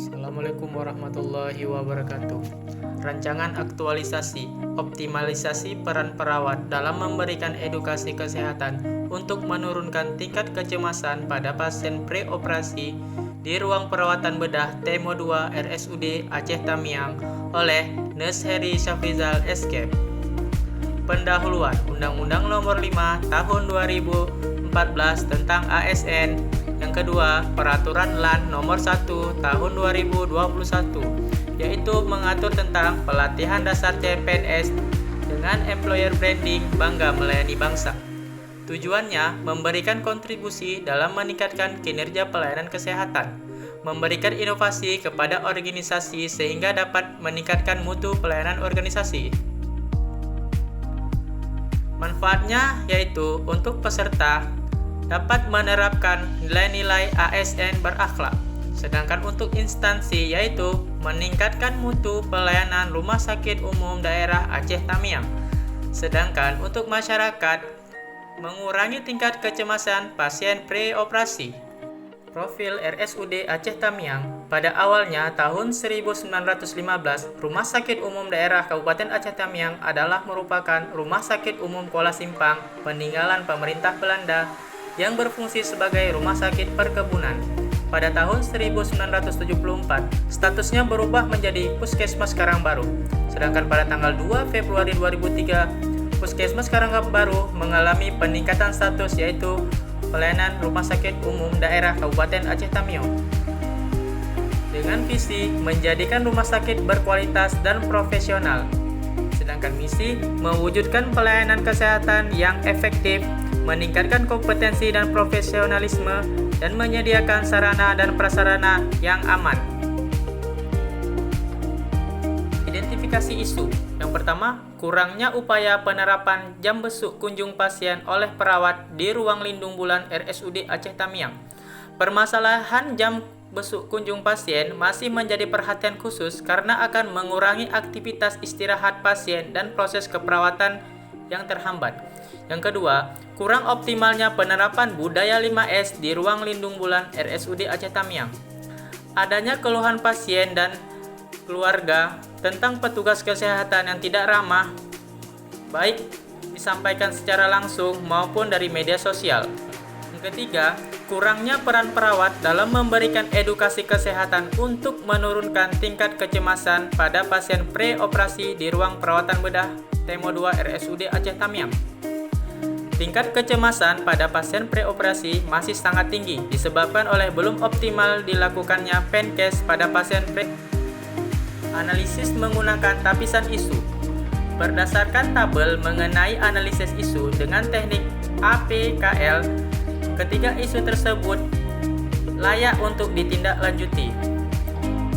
Assalamualaikum warahmatullahi wabarakatuh. Rancangan aktualisasi, optimalisasi peran perawat dalam memberikan edukasi kesehatan untuk menurunkan tingkat kecemasan pada pasien preoperasi di ruang perawatan bedah Temo 2 RSUD Aceh Tamiang oleh Nurse Heri Syafrizal SK. Pendahuluan Undang-Undang Nomor 5 Tahun 2014 tentang ASN. Yang kedua, Peraturan LAN Nomor 1 Tahun 2021, yaitu mengatur tentang pelatihan dasar CPNS dengan employer branding Bangga Melayani Bangsa. Tujuannya memberikan kontribusi dalam meningkatkan kinerja pelayanan kesehatan, memberikan inovasi kepada organisasi sehingga dapat meningkatkan mutu pelayanan organisasi. Manfaatnya yaitu untuk peserta dapat menerapkan nilai-nilai ASN berakhlak. Sedangkan untuk instansi yaitu meningkatkan mutu pelayanan Rumah Sakit Umum Daerah Aceh Tamiang. Sedangkan untuk masyarakat mengurangi tingkat kecemasan pasien preoperasi. Profil RSUD Aceh Tamiang. Pada awalnya tahun 1915, Rumah Sakit Umum Daerah Kabupaten Aceh Tamiang adalah merupakan Rumah Sakit Umum Kuala Simpang peninggalan pemerintah Belanda yang berfungsi sebagai rumah sakit perkebunan. Pada tahun 1974, statusnya berubah menjadi Puskesmas Karangbaru. Sedangkan pada tanggal 2 Februari 2003, Puskesmas Karangbaru mengalami peningkatan status yaitu pelayanan Rumah Sakit Umum Daerah Kabupaten Aceh Tamiang. Dengan visi menjadikan rumah sakit berkualitas dan profesional. Sedangkan misi mewujudkan pelayanan kesehatan yang efektif, meningkatkan kompetensi dan profesionalisme, dan menyediakan sarana dan prasarana yang aman. Identifikasi isu. Yang pertama, kurangnya upaya penerapan jam besuk kunjung pasien oleh perawat di ruang lindung bulan RSUD Aceh Tamiang. Permasalahan jam besuk kunjung pasien masih menjadi perhatian khusus karena akan mengurangi aktivitas istirahat pasien dan proses keperawatan yang terhambat. Yang kedua, kurang optimalnya penerapan budaya 5S di ruang lindung bulan RSUD Aceh Tamiang. Adanya keluhan pasien dan keluarga tentang petugas kesehatan yang tidak ramah, baik disampaikan secara langsung maupun dari media sosial. Yang ketiga, kurangnya peran perawat dalam memberikan edukasi kesehatan untuk menurunkan tingkat kecemasan pada pasien preoperasi di ruang perawatan bedah Temo 2 RSUD Aceh Tamiang. Tingkat kecemasan pada pasien preoperasi masih sangat tinggi disebabkan oleh belum optimal dilakukannya PENKES pada pasien Analisis menggunakan tapisan isu. Berdasarkan tabel mengenai analisis isu dengan teknik APKL, ketiga isu tersebut layak untuk ditindaklanjuti.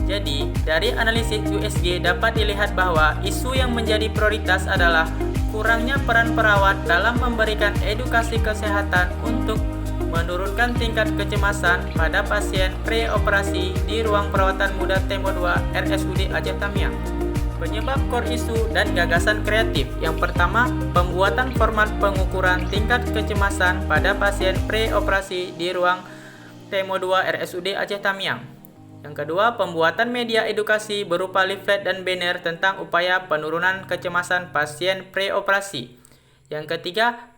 Jadi, dari analisis USG dapat dilihat bahwa isu yang menjadi prioritas adalah kurangnya peran perawat dalam memberikan edukasi kesehatan untuk menurunkan tingkat kecemasan pada pasien preoperasi di ruang perawatan muda Temo 2 RSUD Aceh Tamiang. Penyebab core isu dan gagasan kreatif. Yang pertama, pembuatan format pengukuran tingkat kecemasan pada pasien preoperasi di ruang Temo 2 RSUD Aceh Tamiang. Yang kedua, pembuatan media edukasi berupa leaflet dan banner tentang upaya penurunan kecemasan pasien preoperasi. Yang ketiga,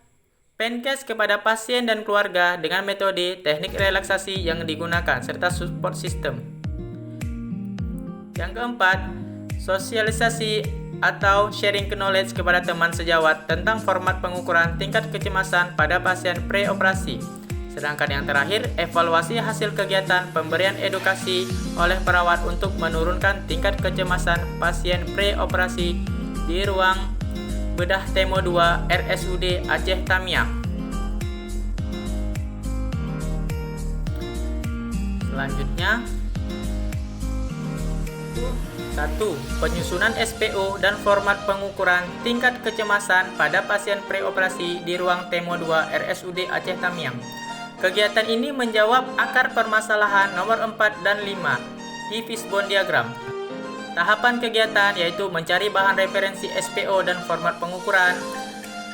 PENKES kepada pasien dan keluarga dengan metode teknik relaksasi yang digunakan serta support system. Yang keempat, sosialisasi atau sharing knowledge kepada teman sejawat tentang format pengukuran tingkat kecemasan pada pasien preoperasi. Sedangkan yang terakhir, evaluasi hasil kegiatan pemberian edukasi oleh perawat untuk menurunkan tingkat kecemasan pasien preoperasi di ruang bedah Temo 2 RSUD Aceh Tamiang. Selanjutnya, 1. Penyusunan SPO dan format pengukuran tingkat kecemasan pada pasien preoperasi di ruang Temo 2 RSUD Aceh Tamiang. Kegiatan ini menjawab akar permasalahan nomor 4 dan 5 di fishbone diagram. Tahapan kegiatan yaitu mencari bahan referensi SPO dan format pengukuran.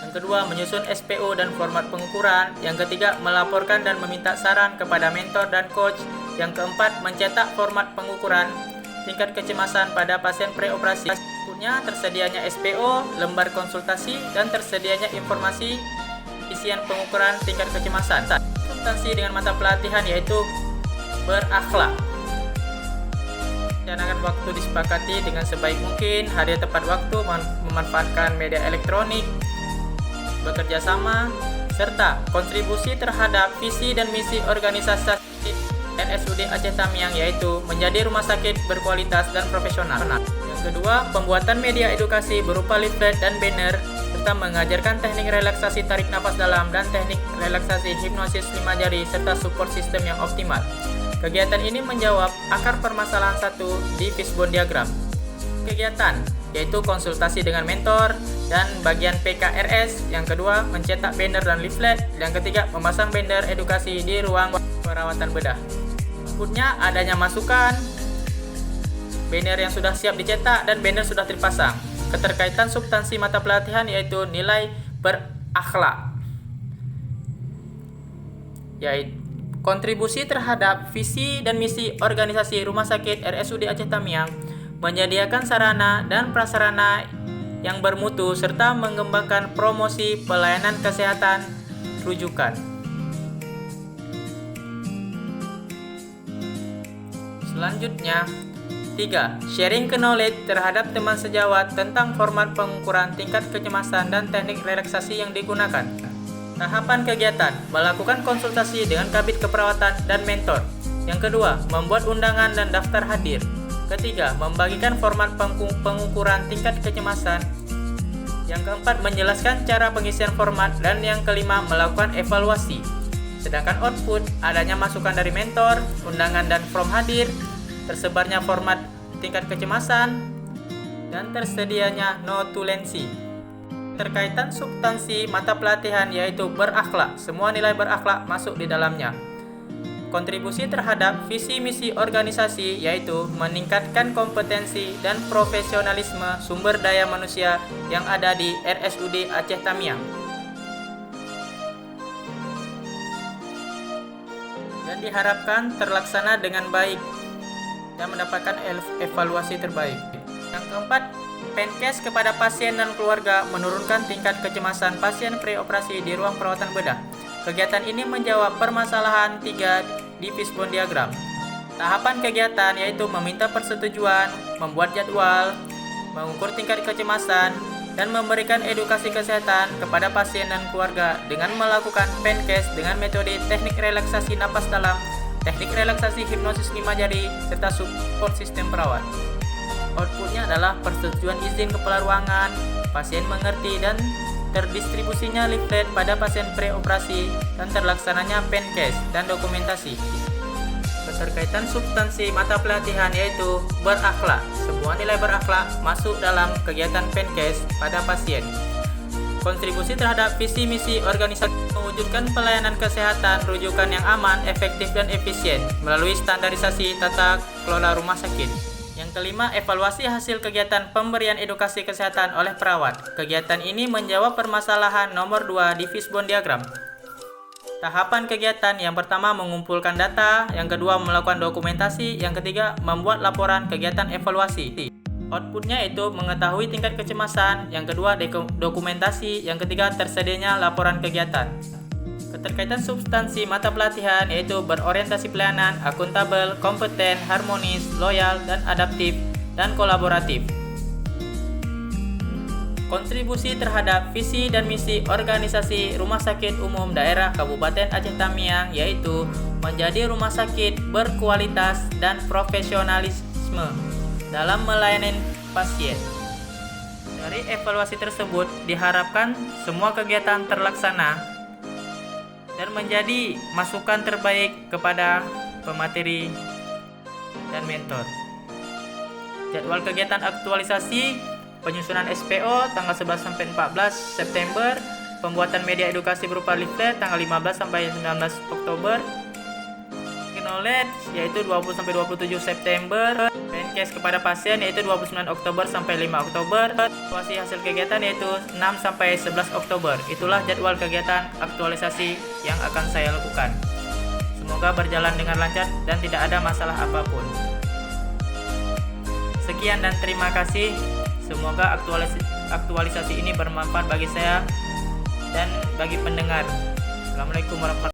Yang kedua, menyusun SPO dan format pengukuran. Yang ketiga, melaporkan dan meminta saran kepada mentor dan coach. Yang keempat, mencetak format pengukuran tingkat kecemasan pada pasien preoperasi. Berikutnya, tersedianya SPO, lembar konsultasi, dan tersedianya informasi isian pengukuran tingkat kecemasan. Substansi dengan mata pelatihan yaitu berakhlak. Rencanakan waktu disepakati dengan sebaik mungkin, hadir tepat waktu, memanfaatkan media elektronik, bekerja sama, serta kontribusi terhadap visi dan misi organisasi RSUD Aceh Tamiang yaitu menjadi rumah sakit berkualitas dan profesional. Yang kedua, pembuatan media edukasi berupa leaflet dan banner serta mengajarkan teknik relaksasi tarik napas dalam dan teknik relaksasi hipnosis 5 jari serta support system yang optimal. Kegiatan ini menjawab akar permasalahan satu di fishbone diagram. Kegiatan yaitu konsultasi dengan mentor dan bagian PKRS. Yang kedua, mencetak banner dan leaflet. Yang ketiga, memasang banner edukasi di ruang perawatan bedah. Berikutnya, adanya masukan banner yang sudah siap dicetak dan banner sudah terpasang. Keterkaitan substansi mata pelatihan yaitu nilai berakhlak, yaitu kontribusi terhadap visi dan misi organisasi Rumah Sakit RSUD Aceh Tamiang, menyediakan sarana dan prasarana yang bermutu serta mengembangkan promosi pelayanan kesehatan rujukan. Selanjutnya, 3. Sharing knowledge terhadap teman sejawat tentang format pengukuran tingkat kecemasan dan teknik relaksasi yang digunakan. Tahapan kegiatan, melakukan konsultasi dengan kabit keperawatan dan mentor. Yang kedua, membuat undangan dan daftar hadir. Ketiga, membagikan format pengukuran tingkat kecemasan. Yang keempat, menjelaskan cara pengisian format. Dan yang kelima, melakukan evaluasi. Sedangkan output, adanya masukan dari mentor, undangan dan form hadir, tersebarnya format tingkat kecemasan, dan tersedianya notulensi. Terkaitan substansi mata pelatihan yaitu berakhlak. Semua nilai berakhlak masuk di dalamnya. Kontribusi terhadap visi misi organisasi yaitu meningkatkan kompetensi dan profesionalisme sumber daya manusia yang ada di RSUD Aceh Tamiang. Dan diharapkan terlaksana dengan baik dan mendapatkan evaluasi terbaik. Yang keempat, Penkes kepada pasien dan keluarga menurunkan tingkat kecemasan pasien preoperasi di ruang perawatan bedah. Kegiatan ini menjawab permasalahan 3 di fishbone diagram. Tahapan kegiatan yaitu meminta persetujuan, membuat jadwal, mengukur tingkat kecemasan, dan memberikan edukasi kesehatan kepada pasien dan keluarga dengan melakukan Penkes dengan metode teknik relaksasi napas dalam, teknik relaksasi hipnosis 5 jari, serta support sistem perawat. Outputnya adalah persetujuan izin kepala ruangan, pasien mengerti dan terdistribusinya leaflet pada pasien preoperasi dan terlaksananya Penkes dan dokumentasi. Keterkaitan substansi mata pelatihan yaitu berakhlak. Semua nilai berakhlak masuk dalam kegiatan Penkes pada pasien. Kontribusi terhadap visi misi organisasi mewujudkan pelayanan kesehatan rujukan yang aman, efektif dan efisien melalui standarisasi tata kelola rumah sakit. Yang kelima, evaluasi hasil kegiatan pemberian edukasi kesehatan oleh perawat. Kegiatan ini menjawab permasalahan nomor 2 di fishbone diagram. Tahapan kegiatan yang pertama mengumpulkan data, yang kedua melakukan dokumentasi, yang ketiga membuat laporan kegiatan evaluasi. Outputnya itu mengetahui tingkat kecemasan, yang kedua dokumentasi, yang ketiga tersedianya laporan kegiatan. Keterkaitan substansi mata pelatihan yaitu berorientasi pelayanan, akuntabel, kompeten, harmonis, loyal, dan adaptif, dan kolaboratif. Kontribusi terhadap visi dan misi organisasi Rumah Sakit Umum Daerah Kabupaten Aceh Tamiang yaitu menjadi rumah sakit berkualitas dan profesionalisme dalam melayani pasien. Dari evaluasi tersebut diharapkan semua kegiatan terlaksana dan menjadi masukan terbaik kepada pemateri dan mentor. Jadwal kegiatan aktualisasi penyusunan SPO tanggal 11 sampai 14 September, pembuatan media edukasi berupa leaflet tanggal 15 sampai 19 Oktober, knowledge yaitu 20 sampai 27 September, Penkes kepada pasien yaitu 29 Oktober sampai 5 Oktober, evaluasi hasil kegiatan yaitu 6 sampai 11 Oktober. Itulah jadwal kegiatan aktualisasi yang akan saya lakukan. Semoga Semoga berjalan dengan lancar dan tidak ada masalah apapun. Sekian dan terima kasih. Semoga aktualisasi ini bermanfaat bagi saya dan bagi pendengar. Assalamualaikum warahmatullahi wabarakatuh.